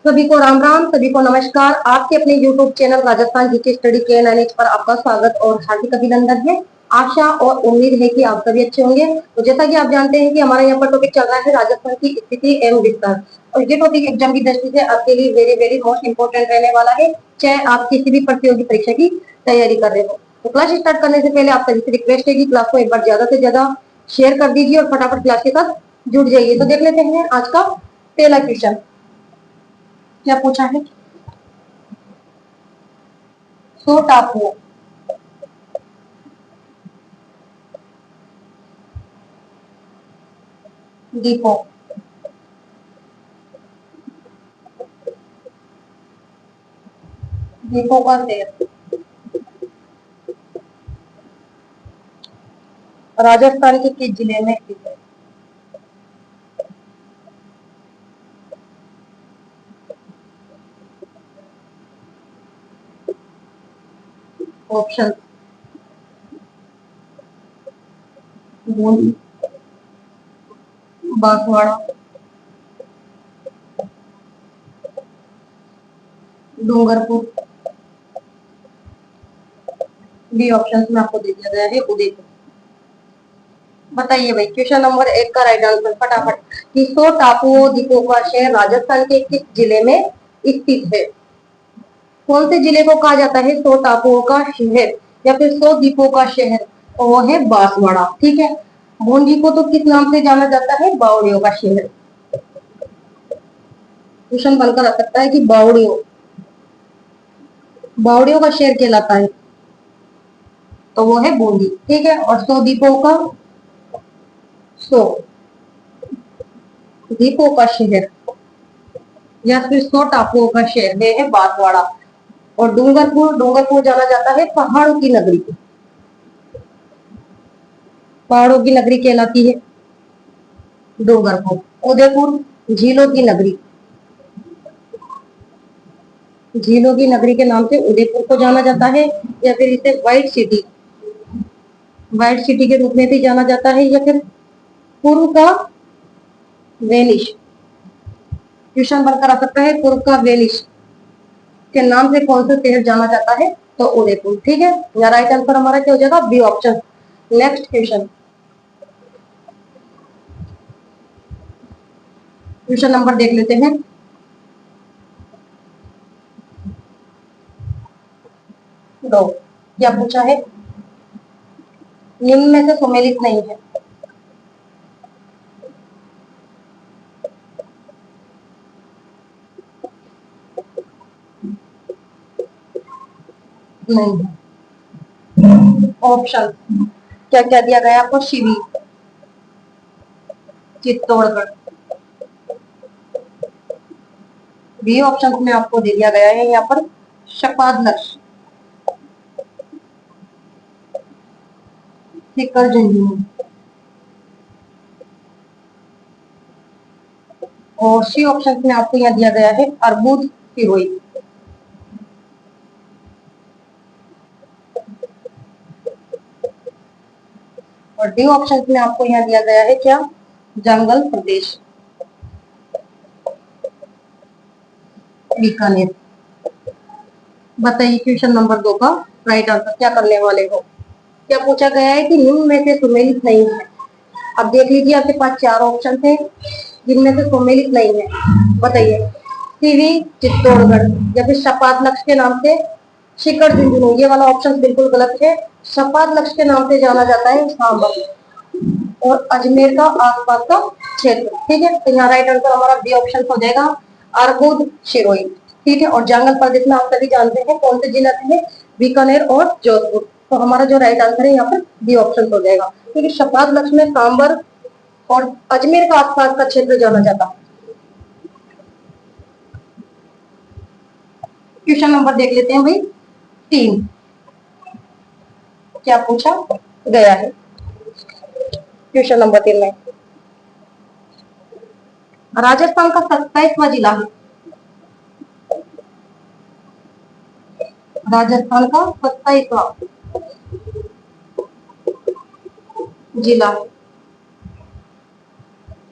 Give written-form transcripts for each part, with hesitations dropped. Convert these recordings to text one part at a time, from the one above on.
सभी को राम राम, सभी को नमस्कार। आपके अपने YouTube channel Rajasthan GK study के एन पर आपका स्वागत और हार्दिक अभिनंदन है। आशा और उम्मीद है कि आप सभी अच्छे होंगे। तो जैसा कि आप जानते हैं कि हमारा यहाँ पर टॉपिक चल रहा है राजस्थान की स्थिति एवं विस्तार, और ये टॉपिक एग्जाम की दृष्टि से आपके लिए वेरी वेरी मोस्ट इंपोर्टेंट रहने वाला है, चाहे आप किसी भी प्रतियोगी परीक्षा की तैयारी कर रहे हो। तो क्लास स्टार्ट करने से पहले आप सभी से रिक्वेस्ट है कि क्लास को एक बार ज्यादा से ज्यादा शेयर कर दीजिए और फटाफट क्लास के साथ जुड़ जाइए। तो देख लेते हैं आज का पहला क्वेश्चन क्या पूछा है। सो टापुओं द्वीपों द्वीपों का देश राजस्थान के किस जिले में स्थित है। Option Bundi, Banswara, Dungarpur. B option में आपको दे दिया गया है उदयपुर। बताइए भाई क्वेश्चन नंबर 1 का राइट आंसर फटाफट कि सो टापुओं द्वीपों का शहर राजस्थान के किस जिले में स्थित है। कौन से जिले को कहा जाता है सो टापुओं का शहर या फिर सो द्वीपों का शहर, और वो है बांसवाड़ा। ठीक है। बूंदी को तो किस नाम से जाना जाता है, बावड़ियों का शहर। क्वेश्चन बनकर आ सकता है कि बावड़ियों का शहर कहलाता है, तो वो है बूंदी। ठीक है। और सो द्वीपों का, सो द्वीपों का शहर या फिर सो टापुओं का शहर वे है बांसवाड़ा। और डूंगरपुर जाना जाता है पहाड़ों की नगरी, पहाड़ों की नगरी कहलाती है डूंगरपुर। उदयपुर झीलों की नगरी, झीलों की नगरी के नाम से उदयपुर को जाना जाता है, या फिर इसे व्हाइट सिटी के रूप में भी जाना जाता है, या फिर पूर्व का वेनिस। क्वेश्चन बनकर आ सकता है पूर्व का वेनिस के नाम से कौन सा शहर जाना जाता है, तो उदयपुर। ठीक है। या राइट आंसर हमारा क्या हो जाएगा, B option. Next question, question number देख लेते हैं। दो क्या पूछा है, निम्न में से सुमेलित नहीं है। नहीं है। ऑप्शन क्या क्या दिया गया आपको, शिवी, चित्तौड़गढ़। बी ऑप्शन में आपको दे दिया गया है यहाँ पर शपादलक्ष्य, सीकर झुंझुनू। और सी ऑप्शन में आपको यहाँ दिया गया है अर्बुद सिरोही। और डी ऑप्शन में आपको यहाँ दिया गया है क्या, जंगल प्रदेश, बीकानेर। बताइए क्वेश्चन नंबर 2 का राइट आंसर क्या करने वाले हो। क्या पूछा गया है कि निम्न में से सुमेलित नहीं है। अब देख लीजिए आपके पास 4 ऑप्शन थे जिनमें से सुमेलित नहीं है। बताइए, सीवी चित्तौड़गढ़, या फिर शपाद लक्ष्य के नाम से शिखर झुंझुनू। ये वाला ऑप्शन बिल्कुल गलत है। शपाद लक्ष्य के नाम से जाना जाता है सांबर और अजमेर का आसपास का क्षेत्र। ठीक है। तो यहाँ राइट आंसर हमारा बी ऑप्शन हो जाएगा, अर्बुद सिरोही। ठीक है। और जंगल प्रदेश में आप सभी जानते हैं कौन से जिला थे, बीकानेर और जोधपुर। तो हमारा जो राइट आंसर है यहाँ पर बी ऑप्शन हो जाएगा, क्योंकि शपाद लक्ष्य में सांबर और अजमेर का आसपास का क्षेत्र जाना जाता है। क्वेश्चन नंबर देख लेते हैं भाई 3, क्या पूछा गया है। क्वेश्चन नंबर 3 में राजस्थान का 27वां जिला है, राजस्थान का 27वां जिला।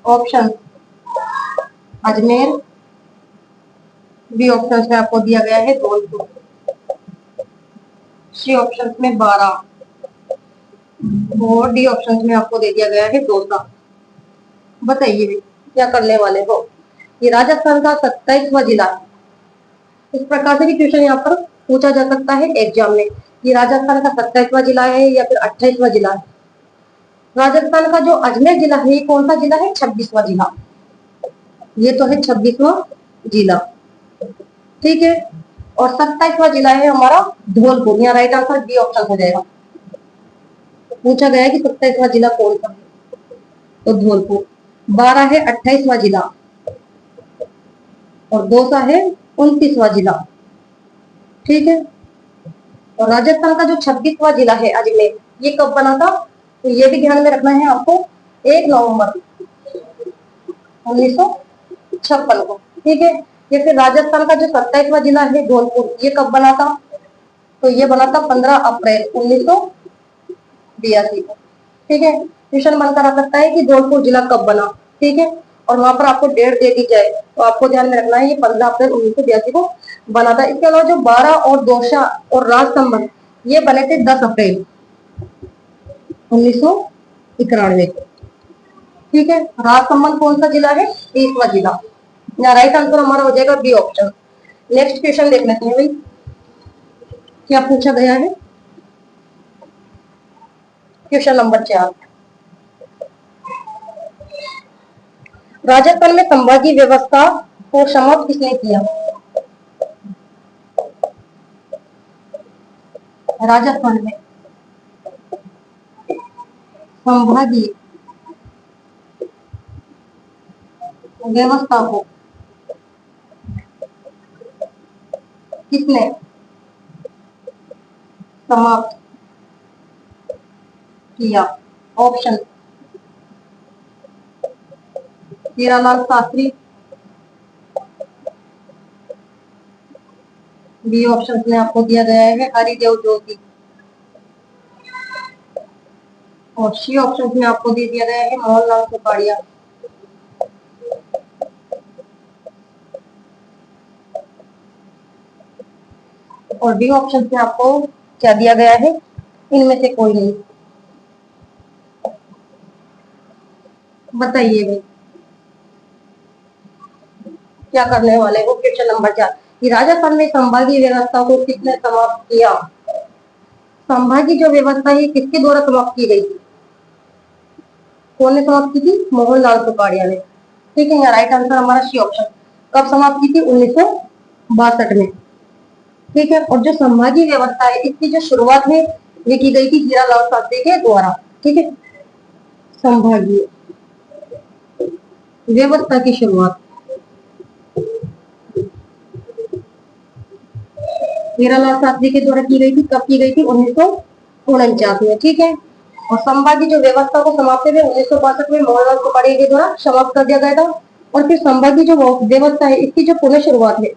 ऑप्शन अजमेर, बी ऑप्शन में आपको दिया गया है धौलपुर, सी ऑप्शन में 12 और डी ऑप्शन में आपको दे दिया गया है दौसा। बताइए क्या करने वाले हो। ये राजस्थान का 27वां जिला है। इस प्रकार से भी क्वेश्चन यहाँ पर पूछा जा सकता है एग्जाम में। ये राजस्थान का 27वां जिला है या फिर 28वां जिला है। राजस्थान का जो अजमेर जिला है ये कौन सा जिला है, 26वां जिला। ये तो है 26वां जिला, ठीक है। और 27वां जिला है हमारा धौलपुर। यहाँ राइट आंसर बी ऑप्शन हो जाएगा। पूछा गया है कि 27वां जिला कौन सा है, तो धौलपुर। 12 है 28वां जिला और दौसा है 29वां जिला, ठीक है। और राजस्थान का जो 26वां जिला है अजमेर, ये कब बना था, तो ये भी ध्यान में रखना है आपको, 1 नवंबर 1956 को, ठीक है। ये फिर राजस्थान का जो 27वां जिला है धौलपुर, ये कब बना था, तो ये बना था 15 अप्रैल 1982 को, ठीक है। क्वेश्चन बनकर आ सकता है कि धौलपुर जिला कब बना, ठीक है। और वहां पर आपको डेट दे दी जाए तो आपको ध्यान में रखना है ये 15 अप्रैल 1982 को बना था। इसके अलावा जो 12 और दौसा और राजसमंद ये बने थे 10 अप्रैल 1991 को, ठीक है। राजसमंद कौन सा जिला है, 30वां जिला। यहाँ राइट आंसर हमारा हो जाएगा बी ऑप्शन। नेक्स्ट क्वेश्चन देख लेते हैं भाई क्या पूछा गया है। क्वेश्चन नंबर 4, राजस्थान में संभागी व्यवस्था को समाप्त किसने किया। राजस्थान में संभागी व्यवस्था को किसने समाप्त किया। Option Hiralal Shastri, B option में आपको दिया गया है हरिदेव जोशी और सी ऑप्शन में आपको दे दिया गया है मोहनलाल सुपाड़िया। और डी ऑप्शन में आपको क्या दिया गया है, इनमें से कोई नहीं। बताइए भाई क्या करने वाले हो। क्वेश्चन नंबर 4, कि राजस्थान में संभागी व्यवस्था को किसने समाप्त किया। संभागी जो व्यवस्था है किसके द्वारा समाप्त की गई थी, कौन ने समाप्त की थी, मोहनलाल सुपाड़िया ने, ठीक है। यहाँ राइट आंसर हमारा सी ऑप्शन। कब समाप्त की थी, 1962 में, ठीक है। और जो संभागी व्यवस्था है इसकी जो शुरुआत है ये की गई थी हीरालाल शास्त्री के द्वारा, ठीक है। संभागी व्यवस्था की शुरुआत हीरालाल शास्त्री के द्वारा की गई थी। कब की गई थी, 1949 में, ठीक है। और संभागी जो व्यवस्था को समाप्त हुए 1962 में मोहनलाल सुपाड़िया के द्वारा समाप्त कर दिया गया था। और फिर संभागी जो व्यवस्था है इसकी जो पुनः शुरुआत है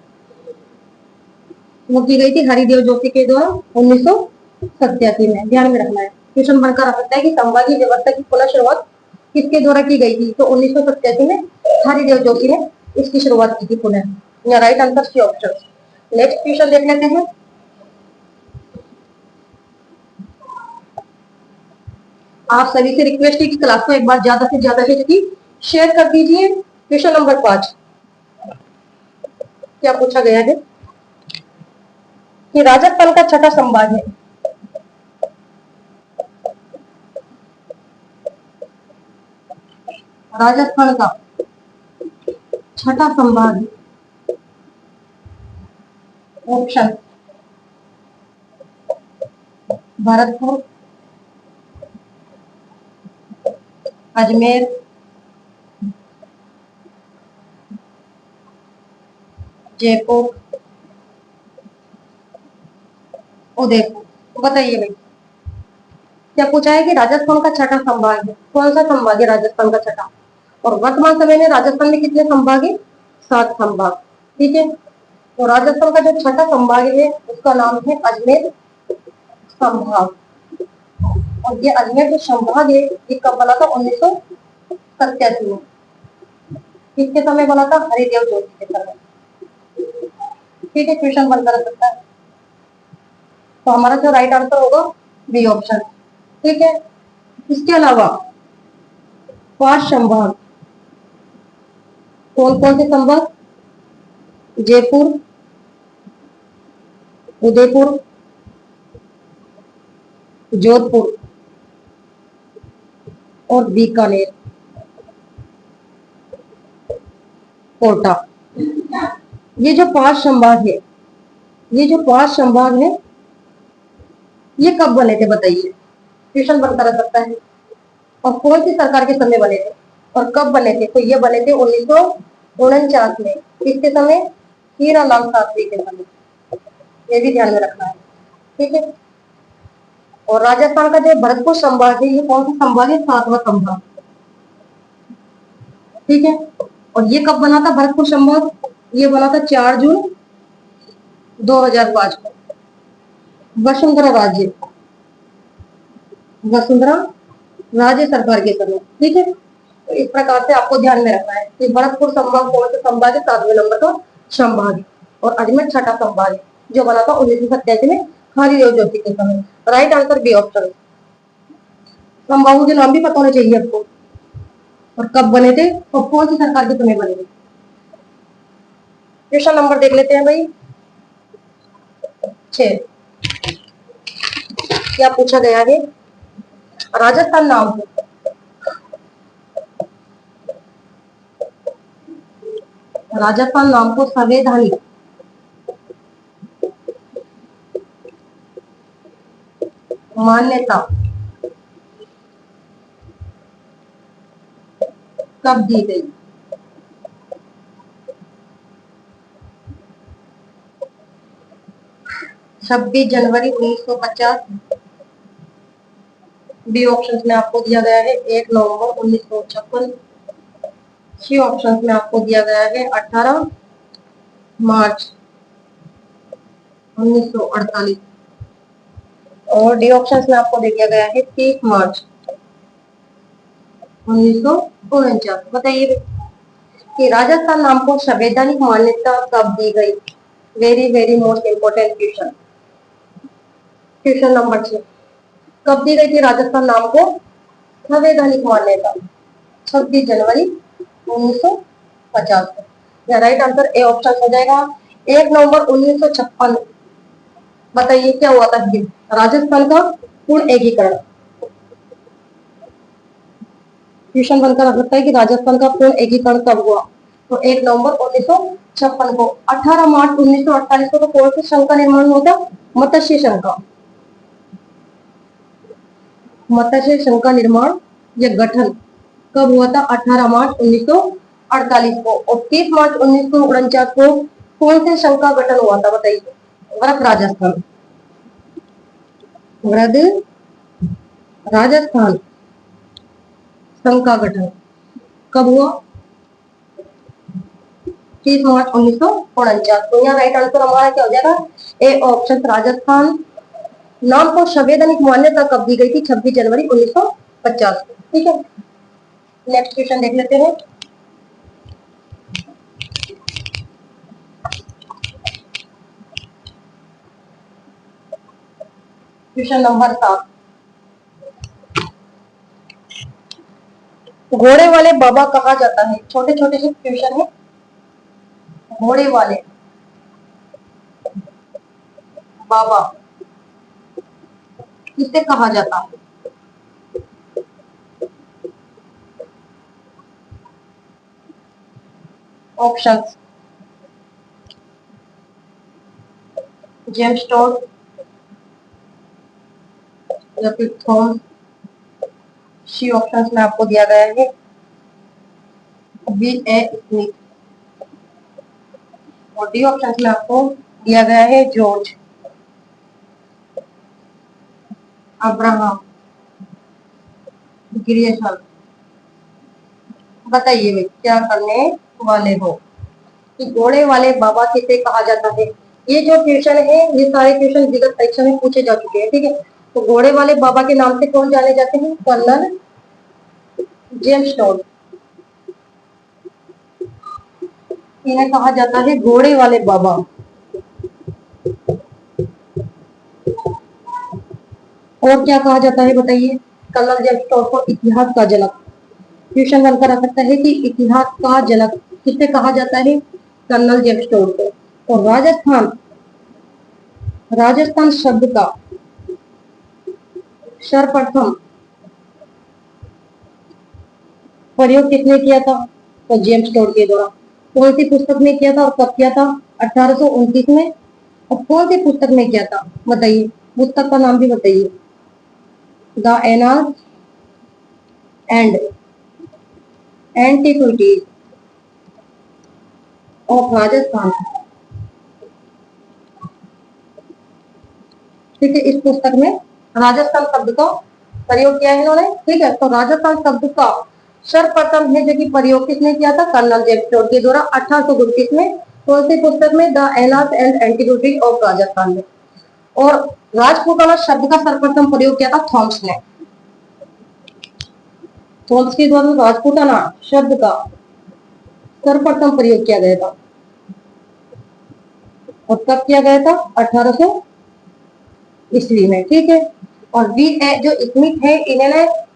वो की गई थी हरिदेव जोशी के द्वारा 1987 में। ध्यान में रखना है, क्वेश्चन बनकर आ सकता है कि संभागी व्यवस्था की पुनः शुरुआत किसके द्वारा की गई थी, तो 1987 में हरिदेव जोशी ने इसकी शुरुआत की थी पुनः। या right answer C option. Next question देख लेते हैं। आप सभी से रिक्वेस्ट है कि क्लास को एक बार ज्यादा से ज्यादा शेयर कर दीजिए। क्वेश्चन नंबर 5 क्या पूछा गया है कि राजस्थान का छठा संभाग है। राजस्थान का छठा संभाग है। ऑप्शन भरतपुर, अजमेर, जयपुर, उदयपुर। बताइए भाई क्या पूछा है कि राजस्थान का छठा संभाग है, कौन सा संभाग है राजस्थान का छठा। और वर्तमान समय में राजस्थान में कितने संभाग है, 7 संभाग, ठीक है। तो राजस्थान का जो छठा संभाग है उसका नाम है अजमेर संभाग। और ये अजमेर जो संभाग है ये कब बना था, 1987 में। किसके समय बना था, हरिदेव जोशी के समय। ठीक है, क्वेश्चन बन कर सकता है। तो हमारा जो राइट आंसर होगा बी ऑप्शन। ठीक है, इसके अलावा 5 संभाग, कौन कौन से संभाग? जयपुर, उदयपुर, जोधपुर और बीकानेर, कोटा। ये जो 5 संभाग है, ये जो 5 संभाग है, ये कब बने थे बताइए? क्वेश्चन बनता रह सकता है। और कौन सी सरकार के समय बने थे और कब बने थे? तो ये बने थे 1949 में। किसके समय? हीरालाल शास्त्री के समय। ये भी ध्यान में रखना है। ठीक है, और राजस्थान का जो भरतपुर संभाग है, ये कौन सा संभाग है? 7वां संभाग। ठीक है, और ये कब बना था भरतपुर संभाग? ये बना था 4 जून 2005 को। वसुंधरा राज्य, वसुंधरा राज्य सरकार के समय। ठीक है, तो इस प्रकार से आपको ध्यान में रखना है कि भरतपुर संभाग कौन सा संभाग है? 7वें नंबर का संभाग है। और अजमेर छठा संभाग है, जो बना था 1987 में हरिदेव जोशी के समय। Right answer B option. संभागों के नाम भी पता होने चाहिए आपको, और कब बने थे और कौन सी सरकार के समय बने थे। क्वेश्चन नंबर देख लेते हैं भाई 6। क्या पूछा गया है? राजस्थान नाम को राजस्थान नाम को संवैधानिक मान्यता कब दी गई? 26 जनवरी 1950। बी ऑप्शन में आपको दिया गया है 1 नवंबर 1956। सी ऑप्शन में आपको दिया गया है 18 मार्च 1948। और डी ऑप्शन में आपको दे दिया गया है 30 मार्च 1949। बताइए कि राजस्थान नाम को संवैधानिक मान्यता कब दी गई? Very very most important question. Question number 6, कब दी गई थी राजस्थान नाम को संवैधानिक मान्यता? 26 जनवरी 1950 को। राइट आंसर ए ऑप्शन हो जाएगा 1 नवंबर 1956। बताइए क्या हुआ था राजस्थान का पूर्ण एकीकरण? क्वेश्चन बनकर आ सकता है कि राजस्थान का पूर्ण एकीकरण कब हुआ? तो 1 नवंबर 1956 को। 18 मार्च 1948 को तो कौन से संघ का निर्माण हुआ था? मत्स्य संघ का। मत्स्य संघ का निर्माण या गठन कब हुआ था? 18 मार्च 1948 को। और 30 मार्च 1949 को कौन से संघ का गठन हुआ था? बताइए। वृहद राजस्थान, वृहद राजस्थान संघ का गठन कब हुआ? 30 मार्च 1949। तो यहाँ राइट आंसर हमारा क्या हो जाएगा? A option. राजस्थान नाम को संवैधानिक मान्यता कब दी गई थी? 26 जनवरी 1950 को। ठीक है, नेक्स्ट क्वेश्चन देख लेते हैं। क्वेश्चन नंबर 7, घोड़े वाले बाबा कहा जाता है? छोटे छोटे से क्वेश्चन है। घोड़े वाले बाबा किसे कहा जाता है? ऑप्शंस जेम्स टोड या फिर थॉमस। सी ऑप्शंस में आपको दिया गया है V.A. स्मिथ। और डी ऑप्शन में आपको दिया गया है जॉर्ज अब्राहम ग्रियर्सन। बताइए भाई क्या करने वाले हो कि घोड़े वाले बाबा किसे कहा जाता है? ये जो क्वेश्चन है, ये सारे क्वेश्चन विगत परीक्षा में पूछे जा चुके हैं। ठीक है, तो घोड़े वाले बाबा के नाम से कौन जाने जाते हैं? Colonel James Tod. इन्हें कहा जाता है घोड़े वाले बाबा। और क्या कहा जाता है बताइए? कर्नल जेम्स टॉड को इतिहास का जनक। क्वेश्चन बनकर आ सकता है कि इतिहास का जनक किसे कहा जाता है? कर्नल जेम्स टॉड को। और राजस्थान, राजस्थान शब्द का सर्वप्रथम प्रयोग किसने किया था? तो जेम्स टॉड के द्वारा। कौन सी पुस्तक में किया था और कब किया था? 1829 में। और कौन सी पुस्तक में किया था बताइए? पुस्तक का नाम भी बताइए। The annals and antiquities of Rajasthan. ठीक है, इस पुस्तक में राजस्थान शब्द का प्रयोग किया है इन्होंने। ठीक है, तो राजस्थान शब्द का सर्वप्रथम है जो कि प्रयोग किसने किया था? कर्नल जेम्स टॉड के द्वारा 1829 में। कौन सी पुस्तक में? The annals and antiquities of Rajasthan में। और राजपूताना शब्द का सर्वप्रथम प्रयोग किया था थॉम्स ने। थॉम्स के द्वारा राजपूताना शब्द का सर्वप्रथम प्रयोग किया गया था। और कब किया गया था? 1800 ईस्वी में। ठीक है, और वी जो स्मिथ है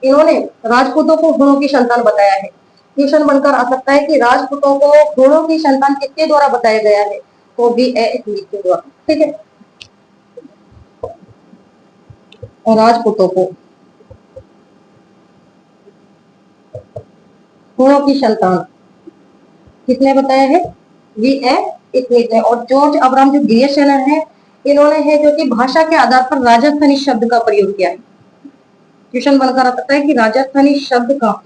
इन्होंने राजपूतों को गुणों की संतान बताया है। क्वेश्चन बनकर आ सकता है कि राजपूतों को गुणों की संतान किसके द्वारा बताया गया है? तो वी स्मिथ के द्वारा। ठीक है, और राजपूतों को गुणों की संतान किसने बताया है? वी स्मिथ है। और जॉर्ज अब्राहम जो ग्रेस है इन्होंने है जो कि भाषा के आधार पर राजस्थानी शब्द का प्रयोग किया है। क्वेश्चन बनकर आ सकता है कि राजस्थानी शब्द का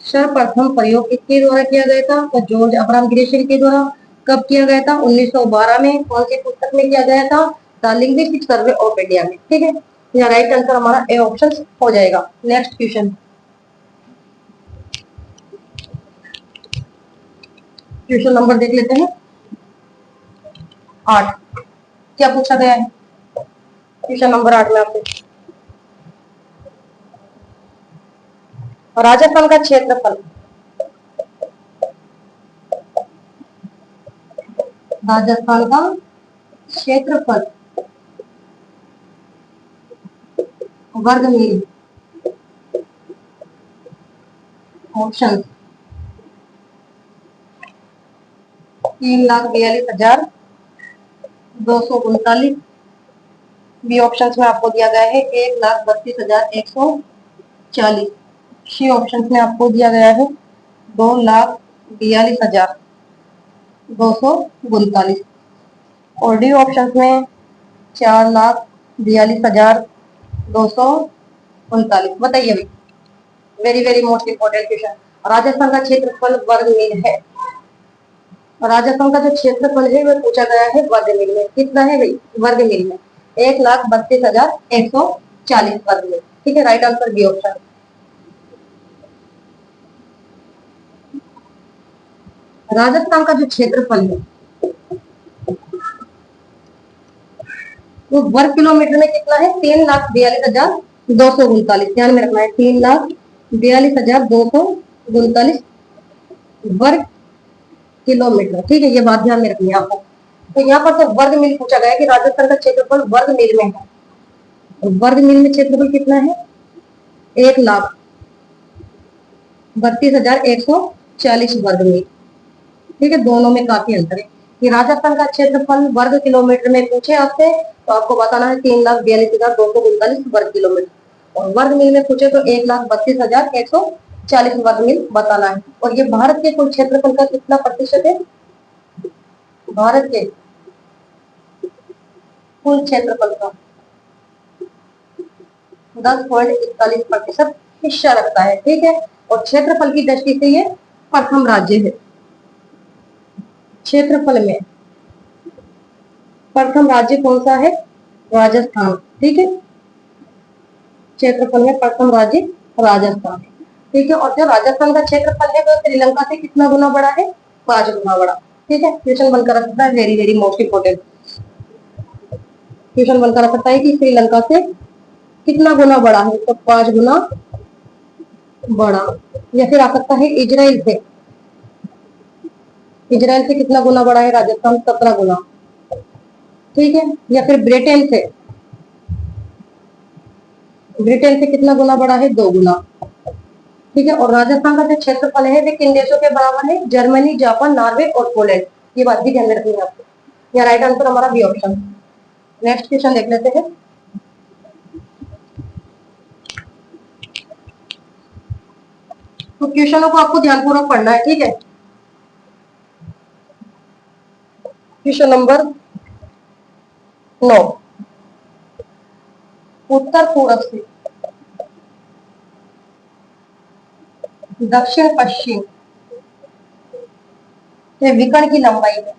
सर्वप्रथम प्रयोग किसके द्वारा किया गया था? तो जॉर्ज अब्राहम ग्रेशियन के द्वारा। कब किया गया था? 1912 में। कौन सी पुस्तक में किया गया था? The linguistic survey of India में। ठीक है, यहाँ राइट आंसर हमारा ए ऑप्शन हो जाएगा। नेक्स्ट क्वेश्चन, क्वेश्चन नंबर देख लेते हैं 8। क्या पूछा गया है क्वेश्चन नंबर 8 में आपसे? राजस्थान का क्षेत्रफल, राजस्थान का क्षेत्रफल वर्ग मील। ऑप्शन 3,42,239। बी ऑप्शन में आपको दिया गया है 1,32,140। सी ऑप्शन में आपको दिया गया है 2,42,239। और डी ऑप्शन में 4,42,239। बताइए भाई, very very most important question. Rajasthan का क्षेत्रफल वर्ग मील है। राजस्थान का जो क्षेत्रफल है वह पूछा गया है वर्ग मील में। कितना है भाई? वर्ग मील में 1,32,140 वर्ग मील। ठीक है, right answer B option. Rajasthan का जो क्षेत्रफल है वो वर्ग किलोमीटर में कितना है? 3,42,239। ध्यान में रखना है, 3,42,239 वर्ग किलोमीटर। ठीक है, ये बात ध्यान में रखनी है आपको। तो यहाँ पर तो वर्ग मील पूछा गया है कि राजस्थान का क्षेत्रफल वर्ग मील में है। वर्ग मील में क्षेत्रफल कितना है? 1,32,140 वर्ग मील। ठीक है, दोनों में काफी अंतर है। कि राजस्थान का क्षेत्रफल वर्ग किलोमीटर में पूछे आपसे तो आपको बताना है 3,42,239 वर्ग किलोमीटर। और वर्ग मील में पूछे तो 1,32,140 वर्ग मील बताना है। और ये भारत के कुल क्षेत्रफल का कितना प्रतिशत है? भारत के कुल क्षेत्रफल का 10.41% हिस्सा रखता है। ठीक है, और क्षेत्रफल की दृष्टि से ये प्रथम राज्य है। क्षेत्रफल में प्रथम राज्य कौन सा है? राजस्थान। ठीक है, क्षेत्रफल में प्रथम राज्य राजस्थान। ठीक है, और जो राजस्थान का क्षेत्रफल है वो श्रीलंका से कितना गुना बड़ा है? 5 गुना बड़ा। ठीक है, क्वेश्चन बनकर आ सकता है very very most important. Question बनकर आ सकता है कि श्रीलंका से कितना गुना बड़ा है? तो 5 गुना बड़ा। या फिर आ सकता है इजराइल से, इजराइल से कितना गुना बड़ा है राजस्थान? 17 गुना। ठीक है, या फिर ब्रिटेन से ब्रिटेन से कितना गुना बड़ा है? 2 गुना। ठीक है, और राजस्थान का जो क्षेत्रफल है वे किन देशों के बराबर है? जर्मनी, जापान, नॉर्वे और पोलैंड। ये बात भी ध्यान में रखनी है आपको। यहाँ राइट आंसर हमारा बी ऑप्शन। नेक्स्ट क्वेश्चन देख लेते हैं। तो क्वेश्चनों को आपको ध्यानपूर्वक पढ़ना है, ठीक है। क्वेश्चन नंबर 9, उत्तर पूर्व से दक्षिण पश्चिम के विकर्ण की लंबाई है।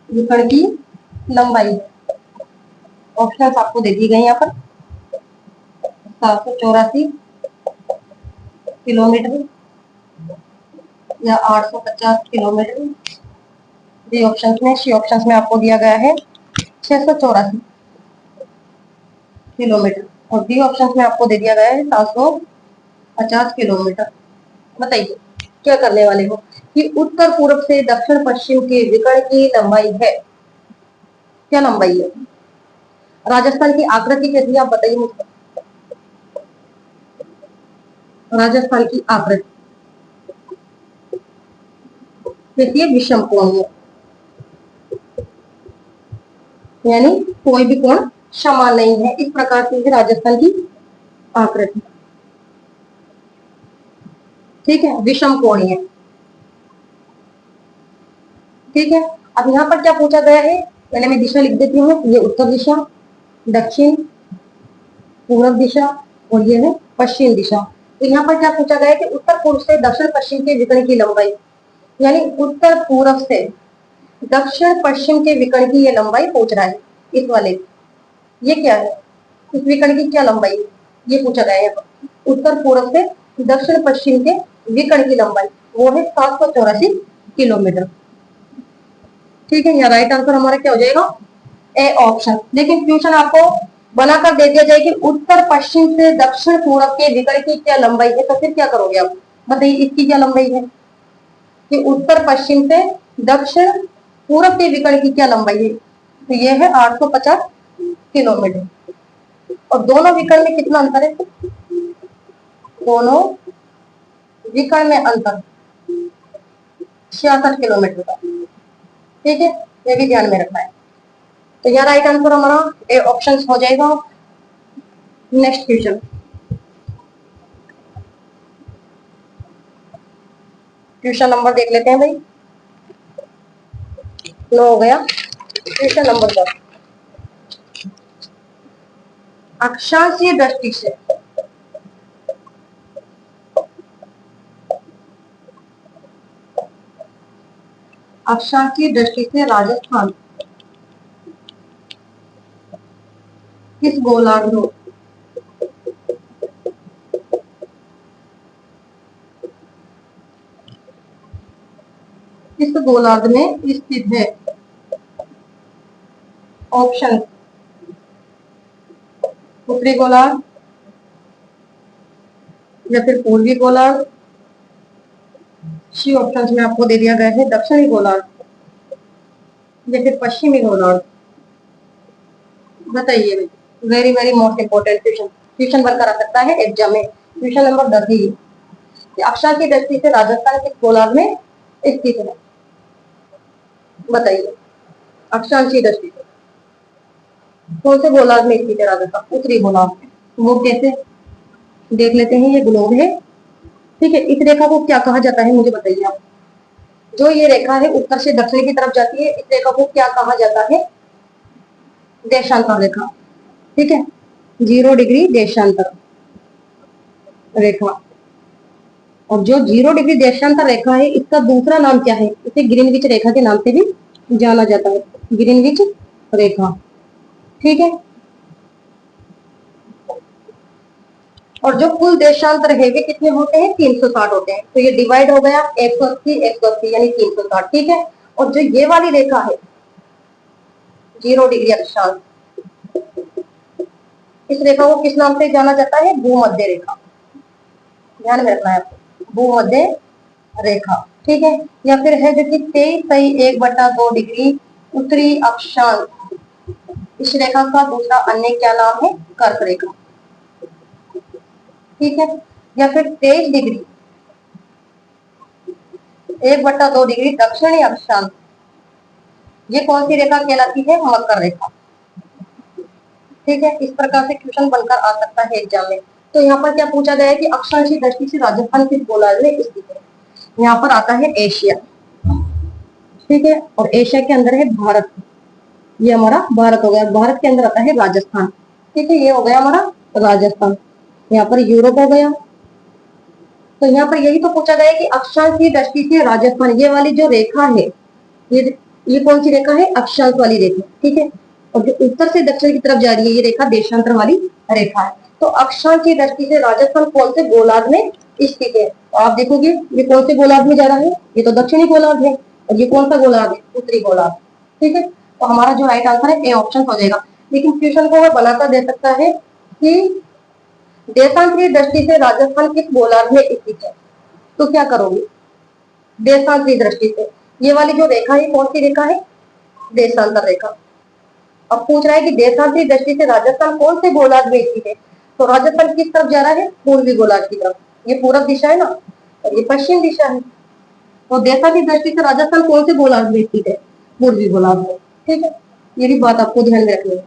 विकर्ण की लंबाई है। ऑप्शन आपको दे दी गई यहाँ पर। 784 किलोमीटर या 850 किलोमीटर। डी ऑप्शन में, सी ऑप्शन में आपको दिया गया है 684 किलोमीटर और डी ऑप्शन में आपको दे दिया गया है 750 किलोमीटर। बताइए क्या करने वाले हो कि उत्तर पूर्व से दक्षिण पश्चिम के विकर्ण की लंबाई है। क्या लंबाई है? राजस्थान की आकृति कैसी है आप बताइए मुझे। राजस्थान की आकृति कैसी है? विषम कोणीय, यानी कोई भी कोण समान नहीं है। इस प्रकार से है राजस्थान की आकृति। ठीक है, विषम कोणीय। ठीक है, अब यहाँ पर क्या पूछा गया है? पहले मैं दिशा लिख देती हूँ। ये उत्तर दिशा, दक्षिण पूर्व दिशा और ये है पश्चिम दिशा। तो यहाँ पर क्या पूछा गया है कि उत्तर पूर्व से दक्षिण पश्चिम के विकर्ण की लंबाई, यानी उत्तर पूर्व से दक्षिण पश्चिम के विकर्ण की ये लंबाई पूछ रहा है। इस वाले ये क्या है? इस विकर्ण की क्या लंबाई है ये पूछा गया है। उत्तर पूर्व से दक्षिण पश्चिम के विकर्ण की लंबाई वो है 784 किलोमीटर। ठीक है, यहाँ राइट आंसर हमारा क्या हो जाएगा? A option. लेकिन क्वेश्चन आपको बनाकर दे दिया जाए कि उत्तर पश्चिम से दक्षिण पूर्व के विकर्ण की क्या लंबाई है, तो फिर क्या करोगे आप? बताइए इसकी क्या लंबाई है कि उत्तर पश्चिम से दक्षिण पूर्व के विकर्ण की क्या लंबाई है? तो ये है 850 किलोमीटर। और दोनों विकर्ण में कितना अंतर है? दोनों विकर्ण में अंतर 66 किलोमीटर का। ठीक है, ये भी ध्यान में रखना है। तो यहाँ राइट आंसर हमारा ए ऑप्शन हो जाएगा। नेक्स्ट क्वेश्चन, क्वेश्चन नंबर देख लेते हैं भाई। 9 हो गया। क्वेश्चन नंबर 10, अक्षांशीय दृष्टि से राजस्थान किस गोलार्ध में स्थित है? ऑप्शन, उत्तरी गोलार्ध या फिर पूर्वी गोलार्ध। सी ऑप्शन में आपको दे दिया गया है दक्षिणी गोलार्ध या फिर पश्चिमी गोलार्ध। बताइए भाई, very very most important question, question बनकर आ सकता है एग्जाम में। क्वेश्चन नंबर 10 ही, अक्षांश की दृष्टि से राजस्थान किस गोलार्ध में स्थित है? बताइए, अक्षांशीय दृष्टि से कौन से गोलार्ध में स्थित है राजस्थान? उत्तरी गोलार्ध में। वो कैसे देख लेते हैं। ये ग्लोब है, ठीक है। इस रेखा को क्या कहा जाता है मुझे बताइए आप। जो ये रेखा है उत्तर से दक्षिण की तरफ जाती है, इस रेखा को क्या कहा जाता है? देशांतर रेखा। ठीक है, 0 डिग्री देशांतर रेखा। और जो 0 डिग्री देशांतर रेखा है इसका दूसरा नाम क्या है? इसे ग्रीनविच रेखा के नाम से भी जाना जाता है, ग्रीनविच रेखा। ठीक है, और जो कुल देशांतर है वे कितने होते हैं? 360 होते हैं। तो ये डिवाइड हो गया 180 180 यानी 360। ठीक है, और जो ये वाली रेखा है 0 डिग्री अक्षांश, इस रेखा को किस नाम से जाना जाता है? भूमध्य रेखा। ध्यान में रखना है आपको, भूमध्य रेखा। ठीक है, या फिर है जो कि 23 1/2 डिग्री उत्तरी अक्षांश, इस रेखा का दूसरा अन्य क्या नाम है? कर्क रेखा। ठीक है, या फिर 23 डिग्री 1/2 डिग्री दक्षिणी अक्षांश, ये कौन सी रेखा कहलाती है? मकर रेखा। ठीक है, इस प्रकार से क्वेश्चन बनकर आ सकता है एग्जाम में। तो यहाँ पर क्या पूछा गया है कि अक्षांश की दृष्टि से राजस्थान किस गोलार्ध में स्थित है? यहाँ पर आता है एशिया। ठीक है, और एशिया के अंदर है भारत, ये हमारा भारत हो गया। भारत के अंदर आता है राजस्थान। ठीक है, ये हो गया हमारा राजस्थान। यहाँ पर यूरोप हो गया। तो यहाँ पर यही तो पूछा गया है कि अक्षांश की दृष्टि से राजस्थान, ये वाली जो रेखा है, ये कौन सी रेखा है? अक्षांश वाली रेखा। ठीक है, और जो उत्तर से दक्षिण की तरफ जा रही है, ये रेखा देशांतर वाली रेखा है। तो अक्षांश की दृष्टि से राजस्थान कौन से गोलार्ध में स्थित है? तो आप देखोगे ये कौन से गोलार्ध में जा रहा है? ये तो दक्षिणी गोलार्ध है। और ये कौन सा गोलार्ध है? उत्तरी गोलार्ध। ठीक है, तो हमारा जो राइट आंसर है ए ऑप्शन हो जाएगा। लेकिन क्वेश्चन को वह बनाकर दे सकता है कि देशांतरीय दृष्टि से राजस्थान किस गोलार्ध में स्थित है? तो क्या करोगे? देशांतरीय दृष्टि से ये वाली जो रेखा है कौन सी रेखा है? देशांतर रेखा। अब पूछ रहा है कि देशांतरीय दृष्टि से राजस्थान कौन से गोलार्ध में स्थित है? तो राजस्थान किस तरफ जा रहा है? पूर्वी गोलार्ध की तरफ। ये पूरब दिशा है ना, और ये पश्चिम दिशा है। तो देशांतरीय दृष्टि से राजस्थान कौन से गोलार्ध में स्थित है? पूर्वी गोलार्ध में। ठीक है, ये भी बात आपको ध्यान में रखनी है।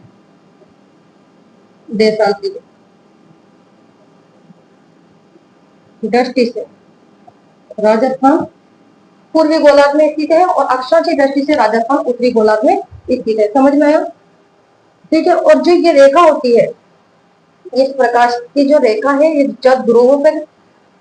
देशांतरीय दृष्टि से राजस्थान पूर्वी गोलार्ध में स्थित है और अक्षांश की दृष्टि से राजस्थान उत्तरी गोलार्ध में स्थित है। समझ में आया? ठीक है, और जो ये रेखा होती है, इस प्रकाश की जो रेखा है, ये जब ध्रुवों पर,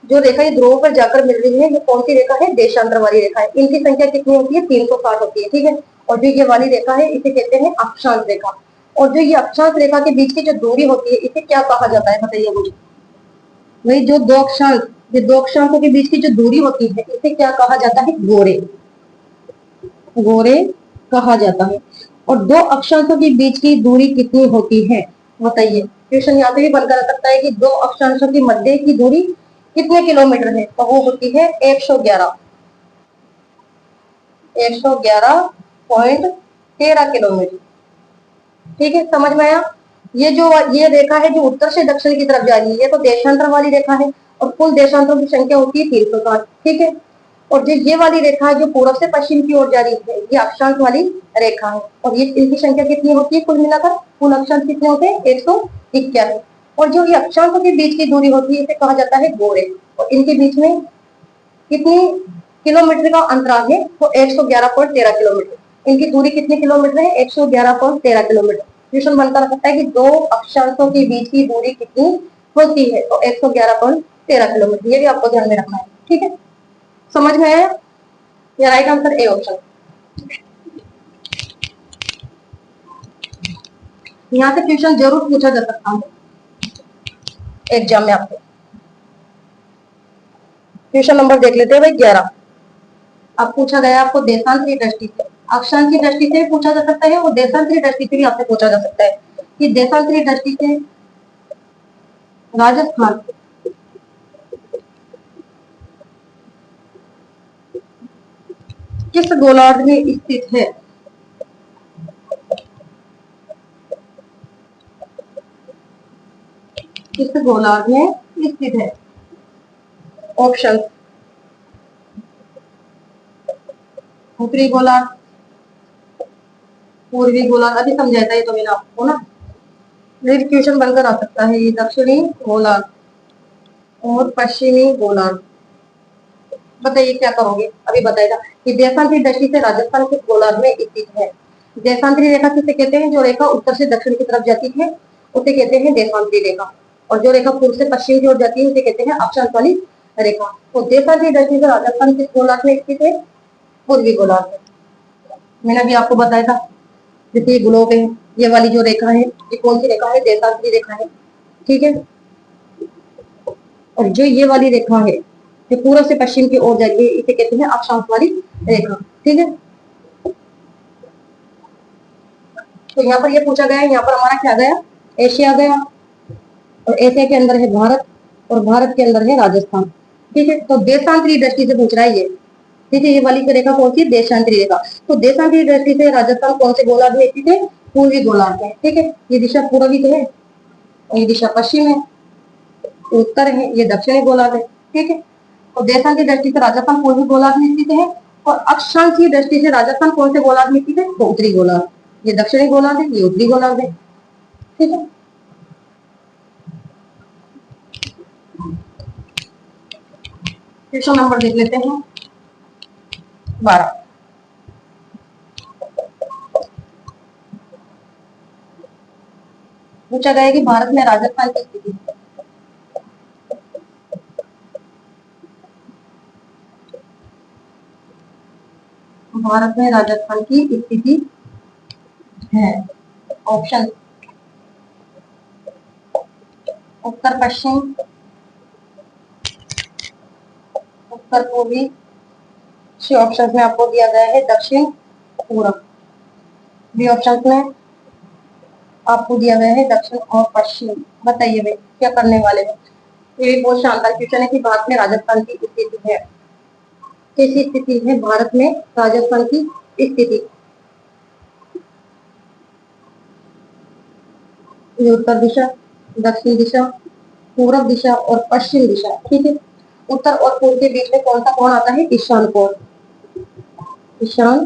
जो रेखा ये ध्रुवों पर जाकर मिल रही है, ये कौन सी रेखा है? देशांतर वाली रेखा है। इनकी संख्या कितनी होती है? 360 होती है। ठीक है, और जो ये वाली रेखा है इसे कहते हैं अक्षांश रेखा। और जो ये अक्षांश रेखा के बीच की जो दूरी होती है, इसे क्या कहा जाता है? बताइए मुझे। वही जो दो अक्षांश, ये दो अक्षांशों के बीच की जो दूरी होती है, इसे क्या कहा जाता है? गोरे। गोरे कहा जाता है। और दो अक्षांशों के बीच की दूरी कितनी होती है? बताइए। क्वेश्चन यहाँ पे भी बनकर आ सकता है कि दो अक्षांशों की मध्य की दूरी कितने किलोमीटर है? तो वो होती है 111.13 किलोमीटर। ठीक है, समझ में आया? ये रेखा है जो उत्तर से दक्षिण की तरफ जा रही है, ये तो देशांतर वाली रेखा है और कुल देशांतरों की संख्या होती है 360। ठीक है, और जो ये वाली रेखा है जो पूर्व से पश्चिम की ओर जा रही है, ये अक्षांश वाली रेखा है। और ये इनकी संख्या कितनी होती है? कुल मिलाकर कुल अक्षांश कितने होते हैं? 181। और जो ये अक्षांशों के बीच की दूरी होती है, इसे कहा जाता है गोरे। और इनके बीच में कितनी किलोमीटर का अंतराल है? तो 111.13 किलोमीटर। इनकी दूरी कितनी किलोमीटर है? 111.13 किलोमीटर। क्वेश्चन बनता रह सकता है कि दो अक्षांशों के बीच की दूरी कितनी होती है? तो 111.13 किलोमीटर। ये भी आपको ध्यान में रखना है। ठीक है, समझ में आया? या राइट आंसर ए ऑप्शन। यहाँ से क्वेश्चन जरूर पूछा जा सकता है एग्जाम में आपको। क्वेश्चन नंबर देख लेते हैं भाई 11। अब पूछा गया आपको देशांतरीय दृष्टि से, अक्षांश की दृष्टि से पूछा जा सकता है और देशांतरीय दृष्टि से भी आपसे पूछा जा सकता है कि देशांतरीय दृष्टि से राजस्थान किस गोलार्ध में स्थित है? किस गोलार्ध में स्थित है? ऑप्शन: उत्तरी गोलार्ध, पूर्वी गोलार्ध। अभी समझाता है तो मैंने आपको ना, क्वेश्चन बनकर आ सकता है ये दक्षिणी गोलार्ध और पश्चिमी गोलार्ध। बताइए क्या करोगे? अभी बताएगा कि देशांतरी दृष्टि से राजस्थान किस गोलार्ध में स्थित है? देशांतरी रेखा किसे कहते हैं? जो रेखा उत्तर से दक्षिण की तरफ जाती है उसे कहते हैं देशांतरी रेखा। और जो रेखा पूर्व से पश्चिम की ओर जाती है उसे कहते हैं अक्षांश वाली रेखा। तो देशांतरी दृष्टि से राजस्थान किस गोलार्ध में स्थित है? पूर्वी गोलार्ध में। मैंने अभी आपको बताया था, जैसे ये ग्लोब है, ये वाली जो रेखा है ये कौन सी रेखा है? देशांतरी रेखा है। ठीक है, और जो ये वाली रेखा है जो पूर्व से पश्चिम की ओर जा रही है इसे कहते हैं अक्षांश वाली रेखा। ठीक है, तो यहाँ पर ये पूछा गया है, यहाँ पर हमारा क्या गया? एशिया गया, और एशिया के अंदर है भारत और भारत के अंदर है राजस्थान। ठीक है, तो देशांतरीय दृष्टि से पूछ रहा है ये ठीक है, ये वाली रेखा कौन सी, देशांतरी रेखा। तो देशांतरी दृष्टि से राजस्थान कौन से गोलार्ध में स्थित है, पूर्वी गोलार्ध में। ठीक है, ये दिशा पूर्वी है और ये दिशा पश्चिम है, उत्तर है, ये दक्षिणी गोलार्ध है। ठीक है, तो देशांतरी दृष्टि से राजस्थान पूर्वी गोलार्ध में स्थित है और अक्षांशीय दृष्टि से राजस्थान कौन से गोलार्ध में स्थित है, तो उत्तरी गोलार्ध। ये दक्षिणी गोलार्ध है, ये उत्तरी गोलार्ध है। ठीक है, क्वेश्चन नंबर देख लेते हैं 12। पूछा गया है कि भारत में राजस्थान की स्थिति, भारत में राजस्थान की स्थिति है। ऑप्शन उत्तर पश्चिम, उत्तर पूर्वी। सी ऑप्शन में आपको दिया गया है दक्षिण पूर्व। बी ऑप्शन में आपको दिया गया है दक्षिण और पश्चिम। बताइए भाई क्या करने वाले हैं। ये भी बहुत शानदार क्वेश्चन है कि भारत में राजस्थान की स्थिति है, कैसी स्थिति है भारत में राजस्थान की स्थिति। ये उत्तर दिशा, दक्षिण दिशा, पूर्व दिशा और पश्चिम दिशा। ठीक है, उत्तर और पूर्व के बीच में कौन सा कोण आता है, ईशान कोण। ईशान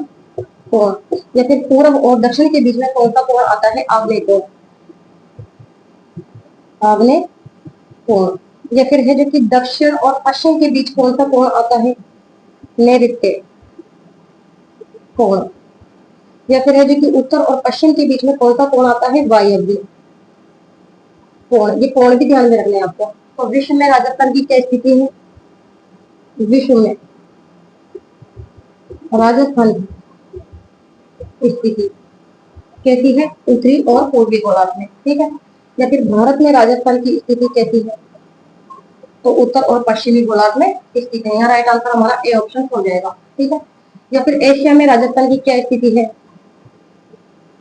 कोण। या फिर पूर्व और दक्षिण के बीच में कौन सा कोण आता है, आग्नेय कोण। आग्नेय कोण। या फिर है जो कि दक्षिण और पश्चिम के बीच कौन सा कोण आता है, नैऋत्य कोण। या फिर है जो कि उत्तर और पश्चिम के बीच में कौन सा कोण आता है, वायव्य कोण। ये कोण भी ध्यान में रखने हैं आपको। तो विश्व में राजस्थान की क्या स्थिति है, विश्व में राजस्थान की स्थिति कैसी है, उत्तरी और पूर्वी गोलार्ध में। ठीक है, या फिर भारत में राजस्थान की स्थिति कैसी है, तो उत्तर और पश्चिमी गोलार्ध में स्थित है। यहाँ राइट आंसर हमारा ए ऑप्शन हो जाएगा। ठीक है, या फिर एशिया में राजस्थान की क्या स्थिति है,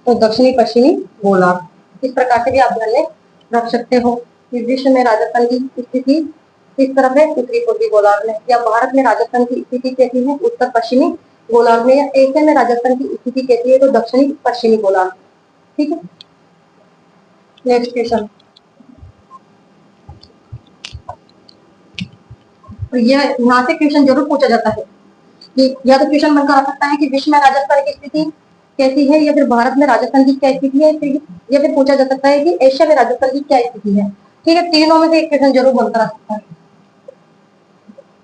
तो दक्षिणी पश्चिमी गोलार्ध। इस प्रकार से भी आप ध्यान में रख सकते हो कि विश्व में राजस्थान की स्थिति किस तरफ है, उत्तरी पूर्वी गोलार्ध में। या भारत में राजस्थान की स्थिति कैसी है, उत्तर पश्चिमी गोलार्ध में। या एशिया में राजस्थान की स्थिति कैसी है, तो दक्षिणी पश्चिमी गोलार्ध। ठीक है, नेक्स्ट क्वेश्चन। तो यह यहाँ से क्वेश्चन जरूर पूछा जाता है कि या तो क्वेश्चन बनकर आ सकता है कि विश्व में राजस्थान की स्थिति कैसी है, या फिर भारत में राजस्थान की क्या स्थिति है, या फिर पूछा जा सकता है कि एशिया में राजस्थान की क्या स्थिति है। ठीक है, तीनों में से एक क्वेश्चन जरूर बनकर आ सकता है।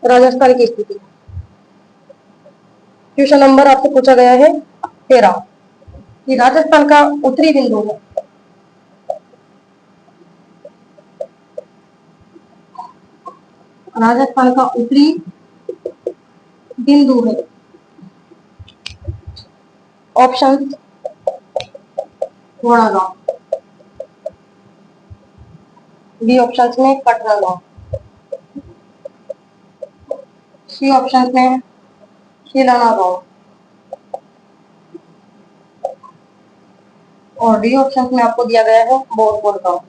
राजस्थान की स्थिति क्वेश्चन नंबर आपसे पूछा गया है 13 कि राजस्थान का उत्तरी बिंदु है, राजस्थान का उत्तरी बिंदु है। ऑप्शन घोड़ा गांव, बी ऑप्शन में कटरा गांव, सी ऑप्शन में शिलाना गांव और डी ऑप्शन में आपको दिया गया है बोरपुर गांव।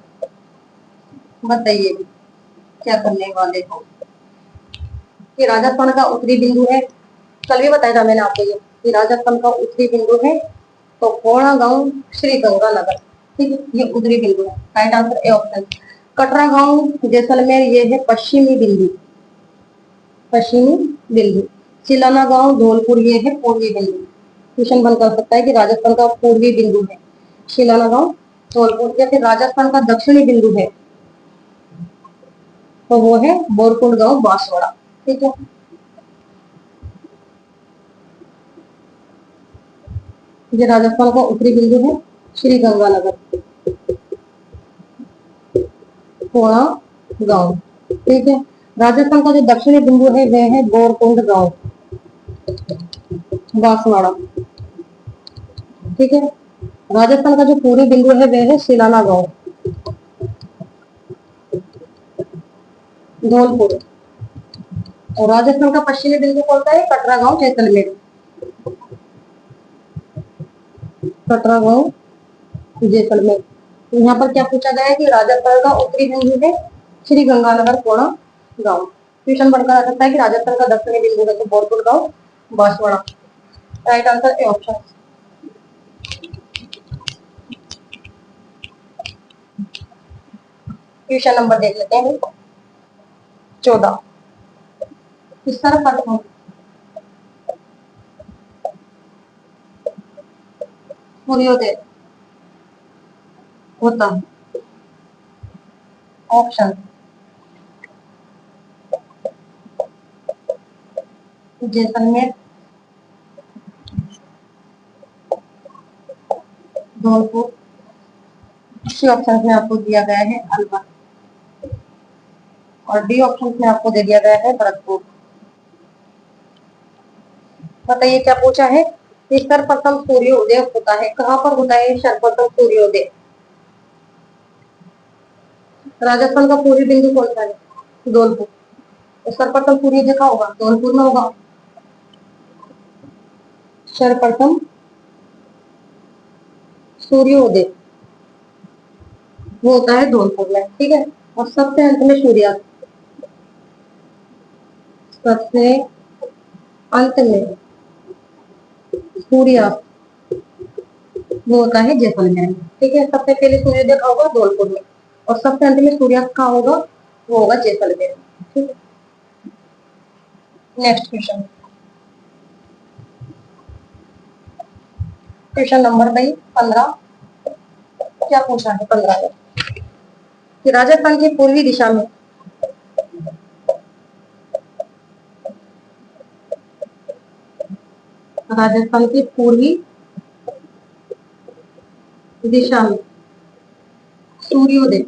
बताइए क्या करने वाले हो। ये राजस्थान का उत्तरी बिंदु है, कल भी बताया था मैंने आपको ये कि राजस्थान का उत्तरी बिंदु है तो कोणा गांव, श्री गंगानगर। ठीक है, ये उत्तरी बिंदु है। Right answer A option. Katra गांव जैसलमेर ये है पश्चिमी बिंदु, पश्चिमी बिंदु। चिलाना गांव धौलपुर ये है पूर्वी बिंदु। क्वेश्चन बन कर सकता है कि राजस्थान का पूर्वी बिंदु है शिलाना गांव धौलपुर, या फिर राजस्थान का दक्षिणी बिंदु है तो वो है बोरकुंड गांव बांसवाड़ा। ठीक है, ये राजस्थान का उत्तरी बिंदु है श्री गंगानगर, कोणा गांव। ठीक है, राजस्थान का जो दक्षिणी बिंदु है वह है बोरकुंड गांव बांसवाड़ा। ठीक है, राजस्थान का जो पूर्वी बिंदु है वह है सिलाना गांव धौलपुर। और राजस्थान का पश्चिमी बिंदु कौन सा है, कटरा गांव जैसलमेर, कटरा गांव जैसलमेर। तो यहाँ पर क्या पूछा गया है कि राजस्थान का उत्तरी बिंदु है श्री गंगानगर कोणा गांव। क्वेश्चन बनकर आ सकता है कि राजस्थान का दक्षिणी बिंदु है तो बोरपुर गांव, Banswara. Right answer A option. Question number देख लेते हैं 14। किस तरह फर्क हो सूर्योदय होता है? Option Jaisalmer, Dholpur, C option में आपको दिया गया है अलवर, और डी ऑप्शन में आपको दे दिया गया है भरतपुर। बताइए क्या पूछा है? सर्वप्रथम सूर्योदय होता है, कहाँ पर होता है सर्वप्रथम सूर्योदय? राजस्थान का पूर्वी बिंदु कौन सा है? धौलपुर। तो सर्वप्रथम सूर्योदय कहाँ होगा? धौलपुर में होगा। सर्वप्रथम सूर्योदय वो होता है धौलपुर में, ठीक है। और सबसे अंत में सूर्यास्त, सबसे अंत में सूर्यास्त वो होता है जैसलमेर में, ठीक है। सबसे पहले सूर्योदय कहाँ होगा? धौलपुर में, और सबसे अंत में सूर्यास्त कहाँ होगा? वो होगा जैसलमेर में, ठीक है। नेक्स्ट क्वेश्चन, क्वेश्चन नंबर भाई 15। क्या पूछा है 15 में? कि राजस्थान की पूर्वी दिशा में राजस्थान की पूर्वी दिशा में सूर्योदय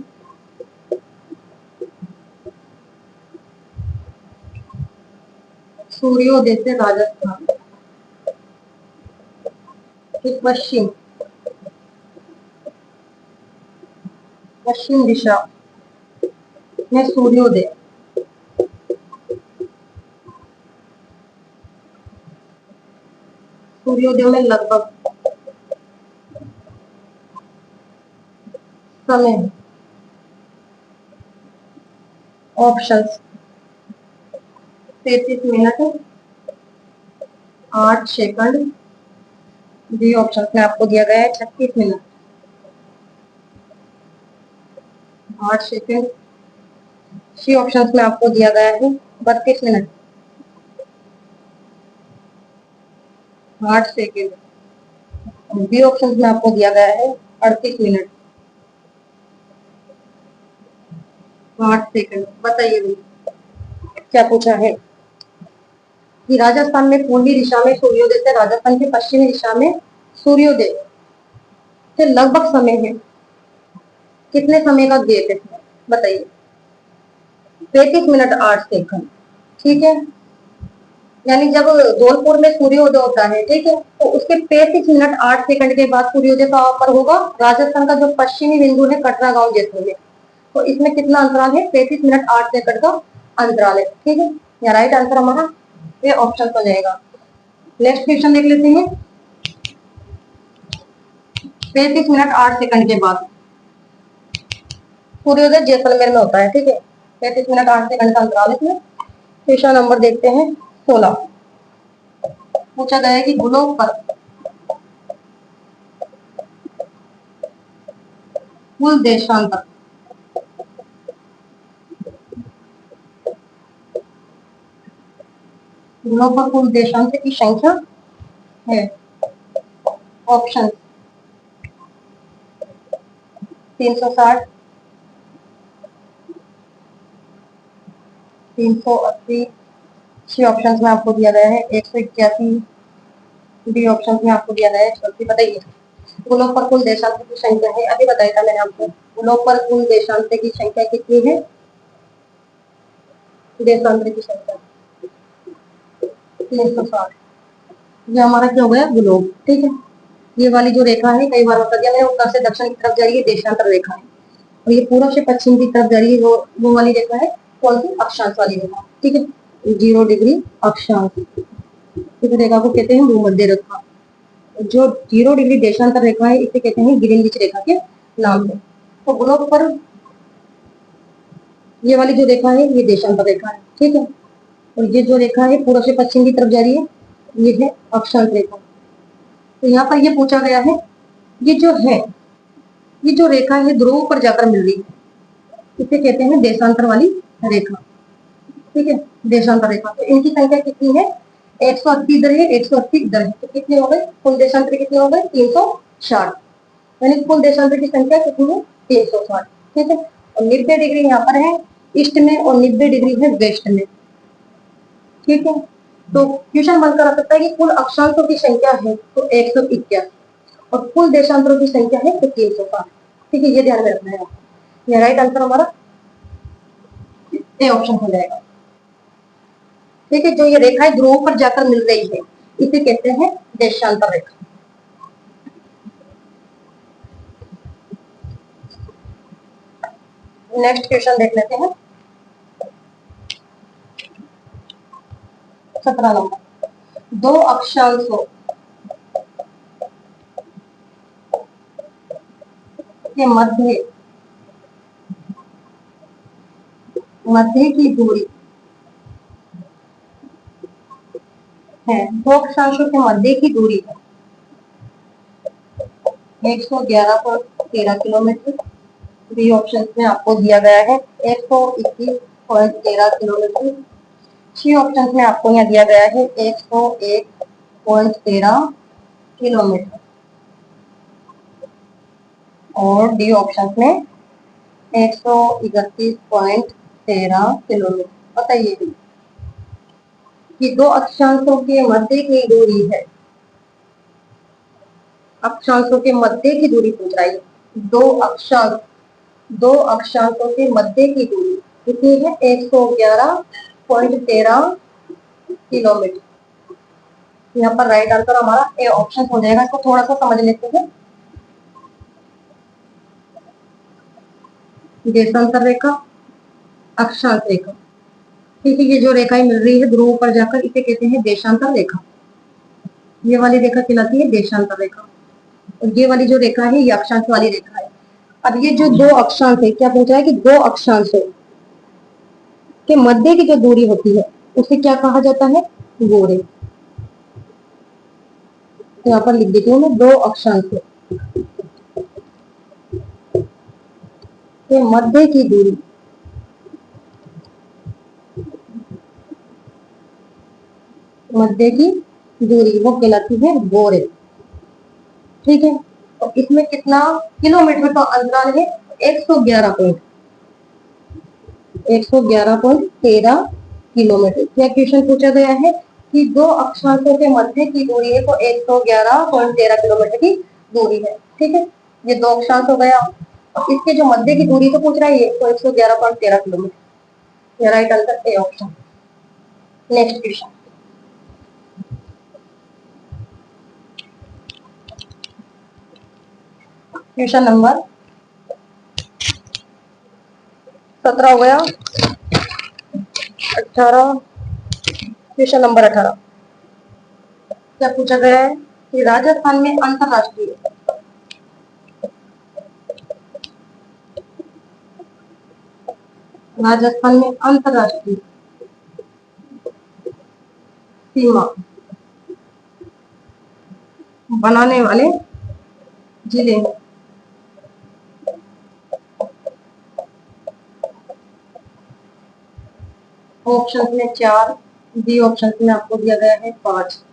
सूर्योदय से राजस्थान की पश्चिम दिशा में सूर्योदय में लगभग समय, options 33 minute 8 second, B option में आपको दिया गया है 36 मिनट 8 सेकंड, सी ऑप्शन में आपको दिया गया है 32 मिनट 8 सेकंड, बी ऑप्शन में आपको दिया गया है 38 मिनट 8 सेकंड। बताइए भाई क्या पूछा है? कि राजस्थान में पूर्वी दिशा में सूर्योदय से राजस्थान की पश्चिमी दिशा में सूर्योदय से लगभग समय है, कितने समय का गैप है? बताइए। 33 मिनट 8 सेकंड, ठीक है। यानी जब धौलपुर में सूर्योदय होता है, ठीक है, तो उसके 35 मिनट 8 सेकंड के बाद सूर्योदय कहाँ पर होगा? राजस्थान का जो पश्चिमी बिंदु है कटरा गांव जैसलमेर, तो इसमें कितना अंतराल है? 35 मिनट 8 सेकंड का अंतराल है, ठीक है। या राइट आंसर हमारा ये ऑप्शन हो जाएगा। नेक्स्ट क्वेश्चन देख लेते हैं। 35 मिनट 8 सेकंड के बाद सूर्योदय जैसलमेर में होता है, ठीक है। 35 मिनट 8 सेकंड का अंतराल है। क्वेश्चन नंबर देखते हैं 16। पूछा गया है कि ग्लोब पर कुल देशांतर ग्लोब पर कुल देशांतर की संख्या है। ऑप्शन 360, 380, सी ऑप्शन में आपको दिया गया है 181, डी ऑप्शन में आपको दिया गया है 180। बताइए ग्लोब पर कुल देशांतर की संख्या है, अभी बताया था मैंने आपको, ग्लोब पर कुल देशांतर की संख्या कितनी है? देशांतर की संख्या 360। ये हमारा क्या हो गया? ग्लोब, ठीक है। ये वाली जो रेखा है, कई बार बता दिया मैंने, उत्तर से दक्षिण की तरफ जा रही है देशांतर रेखा है, और ये पूर्व से पश्चिम की तरफ जा रही है वो वाली रेखा है कौन सी? अक्षांश वाली रेखा, ठीक है। 0 डिग्री अक्षांश, इस रेखा को कहते हैं भूमध्य रेखा। जो 0 डिग्री देशांतर रेखा है इसे कहते हैं ग्रीनविच रेखा के नाम से। तो ग्लोब पर ये वाली जो रेखा है ये देशांतर रेखा है, ठीक है। और ये जो रेखा है पूर्व से पश्चिम की तरफ जा रही है ये है अक्षांश रेखा। तो यहाँ पर ये पूछा गया है, ये जो है, ये जो रेखा है ध्रुव पर जाकर मिल रही है, इसे कहते हैं देशांतर वाली रेखा। ठीक है, देशांतर रेखा। तो इनकी संख्या कितनी है? 180 इधर है, 180 इधर है, तो कितने हो गए कुल देशांतर? कितने हो गए? 360। यानी कुल देशांतर की संख्या कितनी है? 360। ठीक है, और 90 डिग्री यहाँ पर है ईस्ट में और 90 डिग्री है वेस्ट में। ठीक है, तो क्वेश्चन बनकर आ सकता है कि कुल अक्षांशों की संख्या है तो 181 और कुल देशांतरों की संख्या है तो 360। ठीक है, ये ध्यान में रखना है। ये राइट आंसर हमारा ए ऑप्शन हो जाएगा। ठीक है, जो ये रेखाएं ध्रुवों पर जाकर मिल रही है इसे कहते हैं देशांतर रेखा। नेक्स्ट क्वेश्चन देख लेते हैं, 17 नंबर। दो अक्षांशों के मध्य की दूरी है, दो अक्षांशों के मध्य की दूरी है 111.13 किलोमीटर। बी ऑप्शन में आपको दिया गया है 121.13 किलोमीटर। सी ऑप्शन में आपको यहाँ दिया गया है 101.13 किलोमीटर और डी ऑप्शन में 131.13 किलोमीटर। बताइए कि दो अक्षांशों के मध्य की दूरी है, अक्षांशों के मध्य की दूरी पूछ रही है। दो अक्षांशों के मध्य की दूरी कितनी है? 111.13 किलोमीटर। यहाँ पर राइट आंसर हमारा ए ऑप्शन हो जाएगा। इसको थोड़ा सा समझ लेते हैं। देशांतर रेखा, अक्षांश रेखा। ठीक है, ये जो रेखाएं मिल रही है ध्रुव पर जाकर इसे कहते हैं देशांतर रेखा। ये वाली रेखा कहलाती है देशांतर रेखा और ये वाली जो रेखा है ये अक्षांश वाली रेखा है। अब ये जो दो अक्षांश है, क्या पूछा है कि दो अक्षांशों के मध्य की जो दूरी होती है उसे क्या कहा जाता है? गोरे। तो यहाँ पर लिख देती हूँ मैं, दो अक्षांशों के मध्य की दूरी वो कहलाती है गोरे। ठीक है, और इसमें कितना किलोमीटर का अंतराल है? 111.13 किलोमीटर। क्या क्वेश्चन पूछा गया है कि दो अक्षांशों के मध्य की दूरी है तो 111.13 किलोमीटर की दूरी है। ठीक है, ये दो अक्षांश हो गया, इसके जो मध्य की दूरी तो पूछ रहा है तो 111.13 किलोमीटर। ये right answer A option. Next question, question number 17 हो गया। 18, क्वेश्चन नंबर 18 क्या पूछा गया है कि राजस्थान में अंतरराष्ट्रीय सीमा बनाने वाले जिले हैं। ऑप्शन में 4, बी ऑप्शन में आपको दिया गया है 5,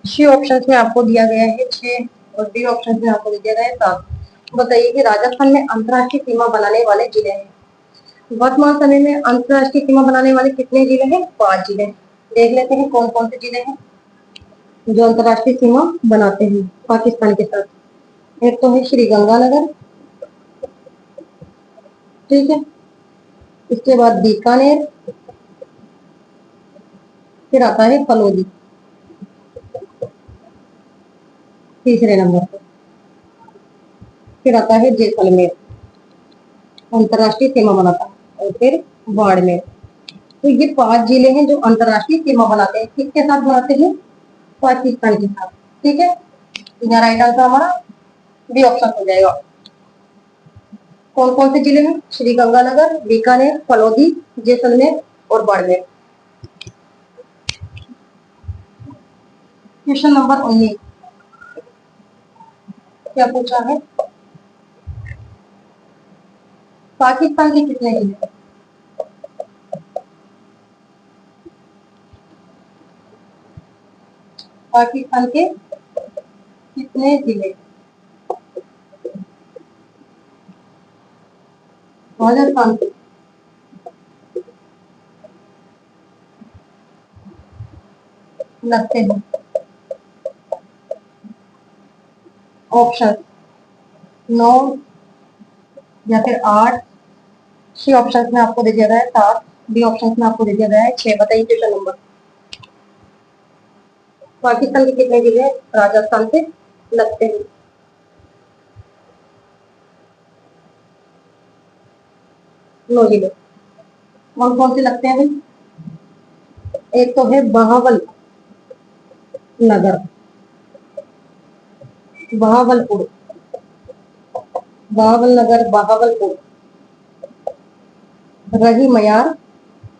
सी ऑप्शन में आपको दिया गया है 6 और डी ऑप्शन में आपको दिया गया है 7। बताइए कि राजस्थान में अंतरराष्ट्रीय सीमा बनाने वाले जिले हैं। वर्तमान समय में अंतरराष्ट्रीय सीमा बनाने वाले कितने जिले हैं? 5 जिले। देख लेते हैं कौन कौन से जिले हैं जो अंतरराष्ट्रीय सीमा बनाते हैं पाकिस्तान के साथ। एक तो है श्री गंगानगर, ठीक है, इसके बाद बीकानेर, फिर आता है फलोदी तीसरे नंबर पर, फिर आता है जैसलमेर अंतरराष्ट्रीय सीमा बनाता है और फिर बाड़मेर। तो ये 5 जिले हैं जो अंतरराष्ट्रीय सीमा बनाते हैं। किसके साथ बनाते हैं? पाकिस्तान के साथ। ठीक है, यहाँ राइट आंसर हमारा बी ऑप्शन हो जाएगा। कौन कौन से जिले हैं? श्री गंगानगर, बीकानेर, फलोदी, जैसलमेर और बाड़मेर। क्वेश्चन नंबर 19 क्या पूछा है? पाकिस्तान के कितने जिले? पाकिस्तान के कितने जिले? राजस्थान के लगते हैं ऑप्शन 9 या फिर 8। सी ऑप्शन में आपको दे दिया गया है 7। डी ऑप्शन में आपको दे दिया गया है 6। बताइए क्वेश्चन नंबर। पाकिस्तान के कितने जिले राजस्थान से लगते हैं? 9 जिले। कौन कौन से लगते हैं भाई? एक तो है बहावल नगर, बहावलपुर, बहावल नगर, बहावलपुर, रही मयार,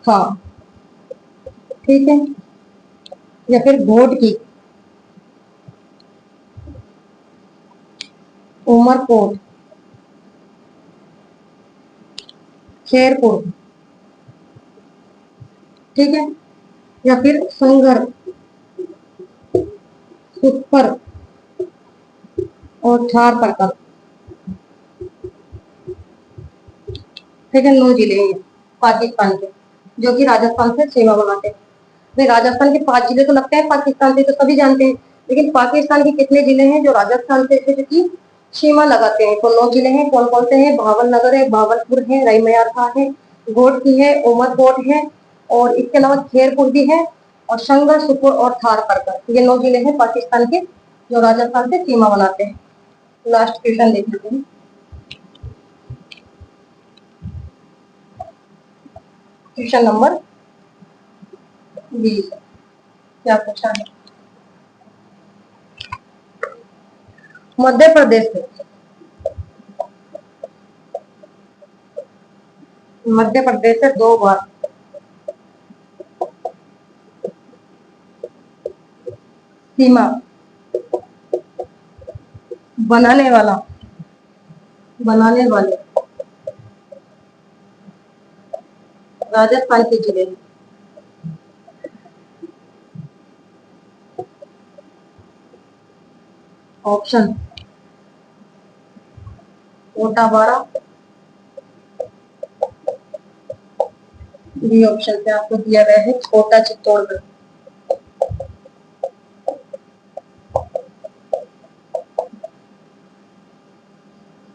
हाँ ठीक है, या फिर घोटकी, उमरकोट, शेरपुर, ठीक है, या फिर संगर, सुखपर और थार परकर। ठीक है, 9 जिले हैं पाकिस्तान के जो कि राजस्थान से सीमा बनाते हैं। भाई राजस्थान के 5 जिले तो लगते हैं पाकिस्तान से, तो सभी जानते हैं, लेकिन पाकिस्तान के कितने जिले हैं जो राजस्थान से की सीमा लगाते हैं? तो 9 जिले हैं। कौन कौन से हैं? भावल नगर है, भावलपुर है, रईमयार खां है, घोटकी है, उमरकोट है, और इसके अलावा खेरपुर भी है, और संगर, सुपुर और थार परकर। ये 9 जिले हैं पाकिस्तान के जो राजस्थान से सीमा बनाते हैं। लास्ट क्वेश्चन देख लेते हैं। क्वेश्चन नंबर 20 क्या पूछा है? मध्य प्रदेश से, मध्य प्रदेश से 2 बार सीमा बनाने वाला, बनाने वाले राजस्थान के जिले। ऑप्शन कोटा 12, बी ऑप्शन पे आपको दिया गया है कोटा चित्तौड़गढ़,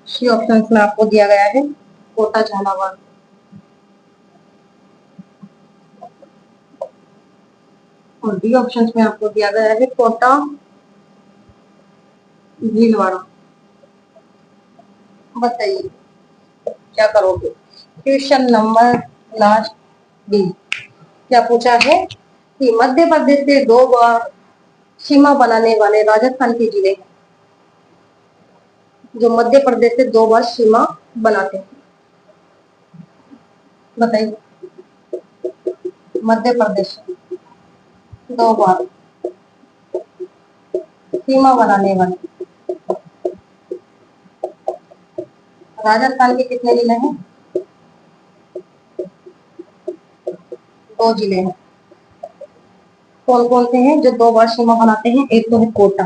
सी ऑप्शन में आपको दिया गया है कोटा झालावाड़, और डी ऑप्शन में आपको दिया गया है कोटा भीलवाड़ा। बताइए क्या करोगे? क्वेश्चन नंबर लास्ट बी क्या पूछा है कि मध्य प्रदेश से 2 बार सीमा बनाने वाले राजस्थान के जिले जो मध्य प्रदेश से 2 बार सीमा बनाते हैं। बताइए। मध्य प्रदेश से 2 बार सीमा बनाने वाले राजस्थान के कितने जिले हैं? 2 जिले हैं। कौन कौन से हैं जो 2 बार सीमा बनाते हैं? एक तो है कोटा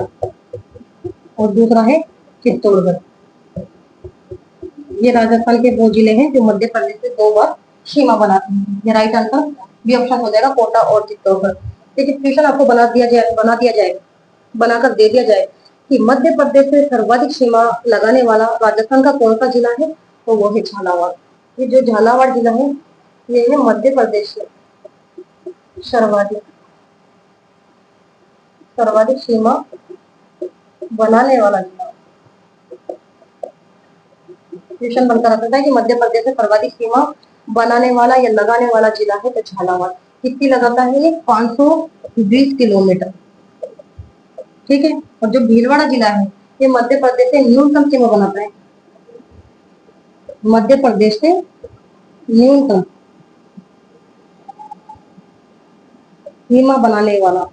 और दूसरा है चित्तौड़गढ़। ये राजस्थान के 2 जिले हैं जो मध्य प्रदेश से 2 बार सीमा बनाते हैं। ये राइट आंसर बी ऑप्शन हो जाएगा, कोटा और चित्तौड़गढ़। लेकिन क्वेश्चन आपको बना दिया जाए, बनाकर दे दिया जाए कि मध्य प्रदेश से सर्वाधिक सीमा लगाने वाला राजस्थान का कौन सा जिला है, तो वो है झालावाड़। ये जो झालावाड़ जिला है ये है मध्य प्रदेश से सर्वाधिक सर्वाधिक सीमा बनाने वाला जिला। क्वेश्चन बनकर आता है कि मध्य प्रदेश में सर्वाधिक सीमा बनाने वाला या लगाने वाला जिला है तो झालावाड़। कितनी लगाता है ये? 520 किलोमीटर। ठीक है, और जो भीलवाड़ा जिला है ये मध्य प्रदेश से न्यूनतम सीमा बनाता है। मध्य प्रदेश से न्यूनतम सीमा बनाने वाला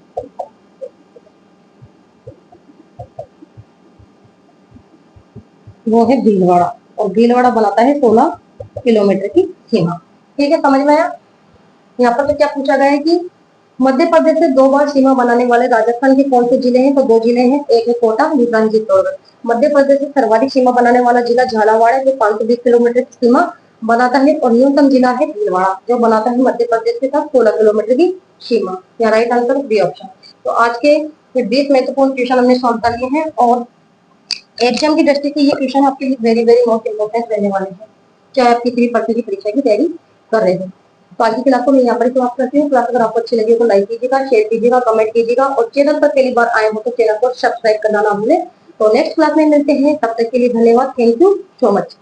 वो है भीलवाड़ा, और भीलवाड़ा बनाता है 16 किलोमीटर की सीमा। ठीक है, समझ में आया। यहाँ पर तो क्या पूछा गया है कि मध्य प्रदेश से 2 बार सीमा बनाने वाले राजस्थान के कौन से जिले हैं? तो 2 जिले हैं, एक है कोटा, दूसरा है चित्तौड़गढ़। मध्य प्रदेश से सर्वाधिक सीमा बनाने वाला जिला झालावाड़ है, जो 520 किलोमीटर की सीमा बनाता है, और न्यूनतम जिला है भीलवाड़ा, जो बनाता है मध्य प्रदेश के साथ 16 किलोमीटर की सीमा। यहाँ राइट आंसर बी ऑप्शन। तो आज के ये 20 महत्वपूर्ण क्वेश्चन हमने सॉल्व कर लिए हैं, और एग्जाम की दृष्टि से ये क्वेश्चन आपके लिए वेरी वेरी मोस्ट इंपोर्टेंट रहने वाले हैं, चाहे आप किसी भी परीक्षा की तैयारी कर रहे हो। तो आज की क्लास को मैं यहाँ पर समाप्त करती हूँ। क्लास अगर आपको अच्छी लगी तो लाइक कीजिएगा, शेयर कीजिएगा, कमेंट कीजिएगा, और चैनल पर पहली बार आए हो तो चैनल को सब्सक्राइब करना ना भूलें। तो नेक्स्ट क्लास में मिलते हैं, तब तक के लिए धन्यवाद। Thank you so much.